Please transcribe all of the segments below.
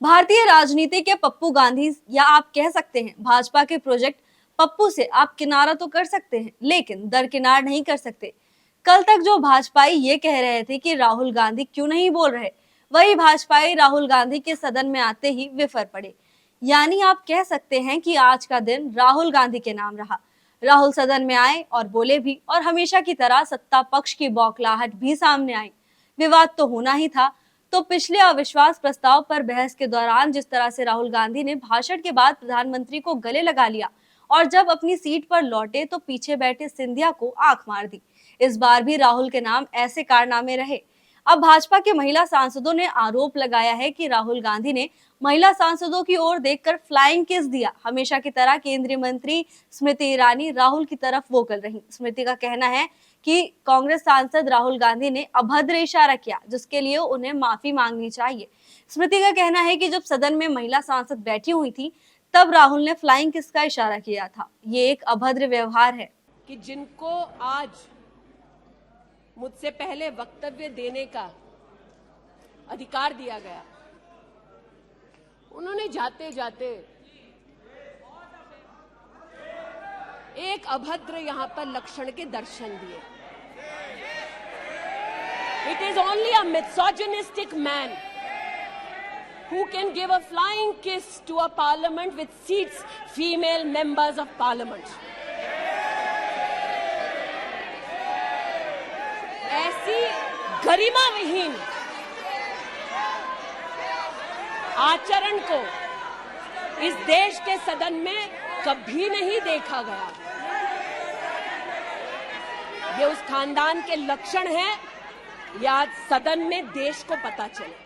भारतीय राजनीति के पप्पू गांधी, या आप कह सकते हैं भाजपा के प्रोजेक्ट पप्पू से आप किनारा तो कर सकते हैं, लेकिन दरकिनार नहीं कर सकते। कल तक जो भाजपाई ये कह रहे थे कि राहुल गांधी क्यों नहीं बोल रहे, वही भाजपाई राहुल गांधी के सदन में आते ही विफर पड़े। यानी आप कह सकते हैं कि आज का दिन राहुल गांधी के नाम रहा। राहुल सदन में आए और बोले भी, और हमेशा की तरह सत्ता पक्ष की बौखलाहट भी सामने आई। विवाद तो होना ही था। तो पिछले अविश्वास प्रस्ताव पर बहस के दौरान जिस तरह से राहुल गांधी ने भाषण के बाद प्रधानमंत्री को गले लगा लिया और जब अपनी सीट पर लौटे तो पीछे बैठे सिंधिया को आंख मार दी, इस बार भी राहुल के नाम ऐसे कारनामे रहे। अब भाजपा के महिला सांसदों ने आरोप लगाया है कि राहुल गांधी ने महिला सांसदों की ओर देखकर फ्लाइंग किस दिया। हमेशा की तरह केंद्रीय मंत्री स्मृति ईरानी राहुल की तरफ वोकल रही। स्मृति का कहना है कि कांग्रेस सांसद राहुल गांधी ने अभद्र इशारा किया, जिसके लिए उन्हें माफी मांगनी चाहिए। स्मृति का कहना है कि जब सदन में महिला सांसद बैठी हुई थी तब राहुल ने फ्लाइंग किस का इशारा किया था। ये एक अभद्र व्यवहार है कि जिनको आज मुझसे पहले वक्तव्य देने का अधिकार दिया गया, उन्होंने जाते जाते एक अभद्र यहां पर लक्षण के दर्शन दिए। It is only a misogynistic man who can give a flying kiss to a parliament which seats female members of parliament. ऐसी गरिमा विहीन आचरण को इस देश के सदन में कभी नहीं देखा गया। ये उस खानदान के लक्षण है, या आज सदन में देश को पता चले।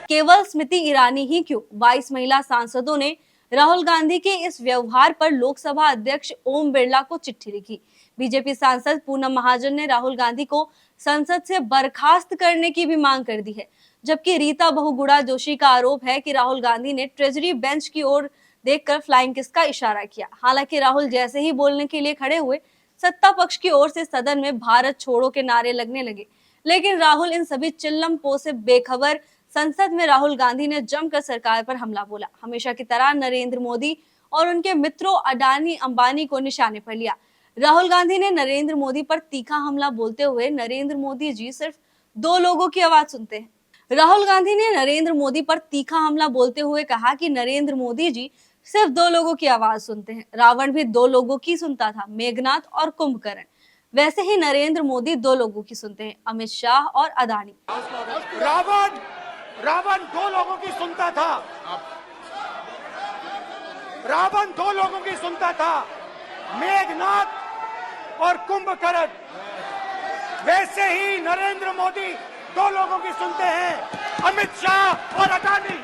केवल स्मृति ईरानी ही क्यों, 22 महिला सांसदों ने राहुल गांधी के इस व्यवहार पर लोकसभा अध्यक्ष ओम बिरला को चिट्ठी लिखी। बीजेपी सांसद पूनम महाजन ने राहुल गांधी को संसद से बर्खास्त करने की भी मांग कर दी है, जबकि रीता बहुगुणा जोशी का आरोप है कि राहुल गांधी ने ट्रेजरी बेंच की ओर देखकर फ्लाइंग किस का इशारा किया। हालांकि राहुल जैसे ही बोलने के लिए खड़े हुए, सत्ता पक्ष की ओर से सदन में भारत छोड़ो के नारे लगने लगे। लेकिन राहुल इन सभी चिल्लमपो से बेखबर। संसद में राहुल गांधी ने जमकर सरकार पर हमला बोला। हमेशा की तरह नरेंद्र मोदी और उनके मित्रों अडानी अंबानी को निशाने पर लिया। राहुल गांधी ने नरेंद्र मोदी पर तीखा हमला बोलते हुए नरेंद्र मोदी जी सिर्फ दो लोगों की आवाज सुनते हैं। राहुल गांधी ने नरेंद्र मोदी पर तीखा हमला बोलते हुए कहा कि नरेंद्र मोदी जी सिर्फ दो लोगों की आवाज सुनते हैं। रावण भी दो लोगों की सुनता था, मेघनाथ और कुंभकर्ण। वैसे ही नरेंद्र मोदी दो लोगों की सुनते हैं, अमित शाह और अडानी। रावण दो लोगों की सुनता था। रावण दो लोगों की सुनता था, मेघनाथ और कुंभकर्ण। वैसे ही नरेंद्र मोदी दो लोगों की सुनते हैं, अमित शाह और अडानी।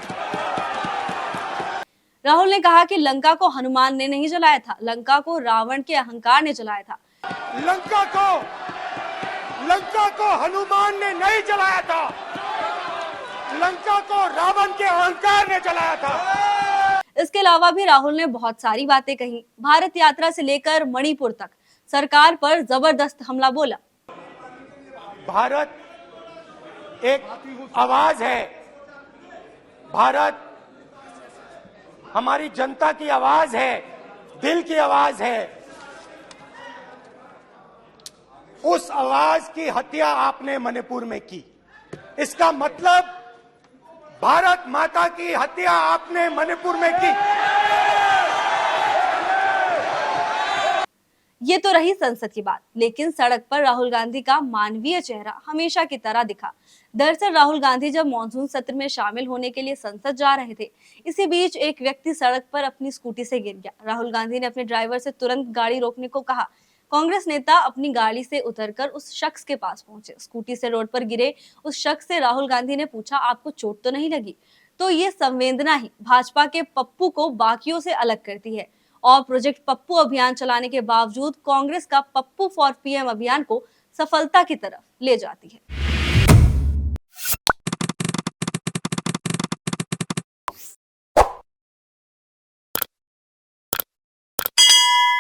राहुल ने कहा कि लंका को हनुमान ने नहीं जलाया था, लंका को रावण के अहंकार ने जलाया था। लंका को हनुमान ने नहीं जलाया था, लंका को रावण के अहंकार ने जलाया था। इसके अलावा भी राहुल ने बहुत सारी बातें कही। भारत यात्रा से लेकर मणिपुर तक सरकार पर जबरदस्त हमला बोला। भारत एक आवाज है, भारत हमारी जनता की आवाज है, दिल की आवाज है। उस आवाज की हत्या आपने मणिपुर में की। इसका मतलब भारत माता की हत्या आपने मणिपुर में की। ये तो रही संसद की बात, लेकिन सड़क पर राहुल गांधी का मानवीय चेहरा हमेशा की तरह दिखा। दरअसल राहुल गांधी जब मॉनसून सत्र में शामिल होने के लिए संसद जा रहे थे, इसी बीच एक व्यक्ति सड़क पर अपनी स्कूटी से गिर गया। राहुल गांधी ने अपने ड्राइवर से तुरंत गाड़ी रोकने को कहा। कांग्रेस नेता अपनी गाड़ी से उतरकर उस शख्स के पास पहुंचे। स्कूटी से रोड पर गिरे उस शख्स से राहुल गांधी ने पूछा, आपको चोट तो नहीं लगी? तो ये संवेदना ही भाजपा के पप्पू को बाकियों से अलग करती है और प्रोजेक्ट पप्पू अभियान चलाने के बावजूद कांग्रेस का पप्पू फॉर पीएम अभियान को सफलता की तरफ ले जाती है।